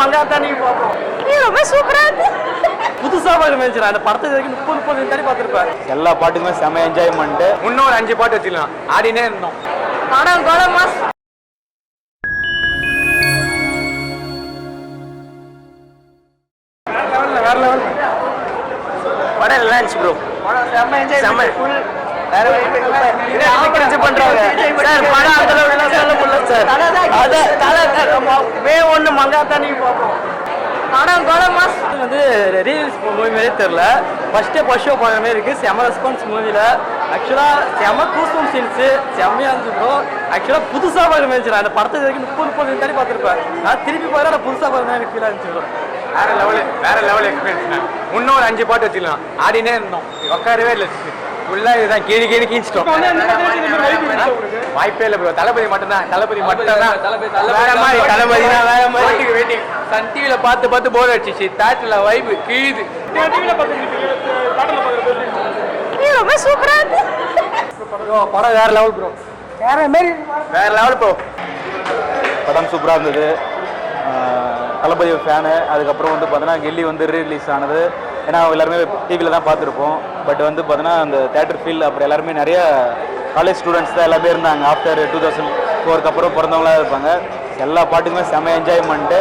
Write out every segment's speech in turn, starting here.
மங்காத்தான் நீங்க பார்ப்போம். ரொம்ப சூப்பரா இருக்கு. புதுசா இருந்துச்சு. அந்த படத்துக்கு வரைக்கும் 30 தாண்டி பார்த்துருப்பேன். எல்லா பாட்டுக்குமே செம என்ஜாய்மெண்ட். இன்னும் ஒரு 5 பாட்டு வச்சுக்கலாம், ஆடினே இருந்தோம். படம் கோல மாஸ். வேற லெவல் படம் நல்லா இருந்துச்சு ப்ரோ. செம்ம என்ஜாய் ஃபுல் வேற பண்றாங்க சார். படம் அந்த அளவுக்கு சொல்ல முடியல சார். அத மே 1 மங்காத்தான் நீங்க பார்ப்போம். படம் கோல மாஸ் வந்து ரீல்ஸ் மூவி மாதிரியே தெரியல. ஃபர்ஸ்ட் ஷோ பார்க்குற மாதிரி இருக்கு. செம ரெஸ்பான்ஸ் மூவில. ஆக்சுவலா செம கூஸ்பம் சீன்ஸ் செம்மையா இருந்துச்சு ப்ரோ. ஆக்சுவலா புதுசா பார்க்குற மாதிரி இருந்துச்சு. அந்த படத்துக்கு வரைக்கும் 30 தாண்டி பார்த்துருப்பேன். நான் திருப்பி பார்த்தா புதுசா பார்க்குற மாதிரி ஃபீல் ஆச்சு ப்ரோ. வேற லெவல் எக்ஸ்பீரியன்ஸ். இன்னும் ஒரு 5 பாட்டு வச்சுக்கலாம், ஆடினே இருந்தோம். உட்காரவே இல்லை ஃபுல்லா. இதுதான் கீழே கீழ்ச்சிட்டோம். வாய்ப்பே இல்லை ப்ரோ. தளபதி மட்டும்தான். தளபதி வேற மாதிரி வெயிட்டிங். சன் டிவில பார்த்து போர் அடிச்சிச்சு. தேட்டர்ல வைப் கீழுது. ரொம்ப சூப்பரா இருக்கு. படம் வேற லெவல் ப்ரோ. வேற லெவல் ப்ரோ. படம் சூப்பராக இருந்தது. தளபதி ஃபேனு. அதுக்கப்புறம் வந்து பார்த்தீங்கன்னா கில்லி வந்து ரீரிலீஸ் ஆனது. ஏன்னா எல்லாருமே டிவியில் தான் பார்த்துருப்போம். பட் வந்து பார்த்தீங்கன்னா அந்த தேட்டர் ஃபீல் அப்புறம் எல்லாருமே நிறைய காலேஜ் ஸ்டூடெண்ட்ஸ் தான் எல்லாமே இருந்தாங்க. ஆஃப்டர் 2004 அப்புறம் பிறந்தவங்களாம் இருப்பாங்க. எல்லா பாட்டுக்குமே செம என்ஜாய்மெண்ட்டு.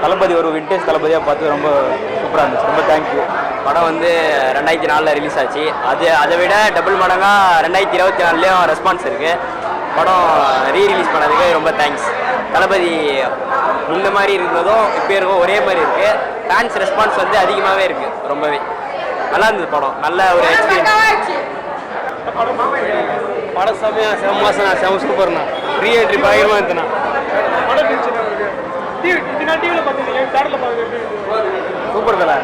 தளபதி ஒரு விண்டேஜ் தளபதியாக பார்த்து ரொம்ப சூப்பராக இருந்துச்சு. ரொம்ப தேங்க்யூ. படம் வந்து 2004 ரிலீஸ் ஆச்சு. அதை விட டபுள் மடங்காக 2024லேயும் ரெஸ்பான்ஸ் இருக்குது. படம் ரீரிலீஸ் பண்ணதுக்கு ரொம்ப தேங்க்ஸ். தளபதி முன்ன மாதிரி இருந்ததும் இப்போ இருக்கும் ஒரே மாதிரி இருக்குது. ஃபேன்ஸ் ரெஸ்பான்ஸ் வந்து அதிகமாகவே இருக்குது. ரொம்பவே நல்லா இருந்தது படம். நல்ல ஒரு எக்ஸ்பீரியன்ஸ். படம் செம்மையா செம்ம சூப்பர்ண்ணா. ரீ என்ட்ரி பயங்கரமாக இருந்தேண்ணா. சூப்பர் தலை.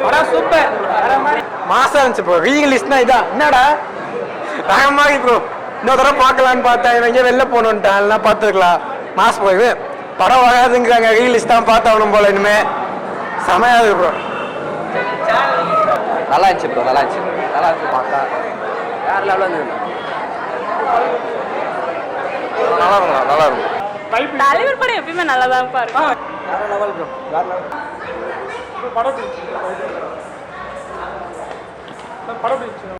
படம் சூப்பர் மாசா இருந்துச்சு ப்ரோ. ரீலிஸ்ட்னா இதான் என்னடா ரகமாகி ப்ரோ. இன்னொரு தடவை பார்க்கலான்னு பார்த்தேன். இவங்க வெளில போகணுன்ட்டான். எல்லாம் பார்த்துருக்கலாம். மாஸ் போய் படம் வராதுங்கிறாங்க. ரீலிஸ்ட் தான் பார்த்தாகணும் போல. இனிமே செமையாது ப்ரோ. நல்லா இருந்துச்சு ப்ரோ. நல்லா இருந்துச்சு பார்த்தா. வேற லெவலில் இருந்தது. நல்லா இருக்கும். தலைவர் படம் எப்பயுமே நல்லா தான் பாருங்க. வேற லெவல் ப்ரோ. படம்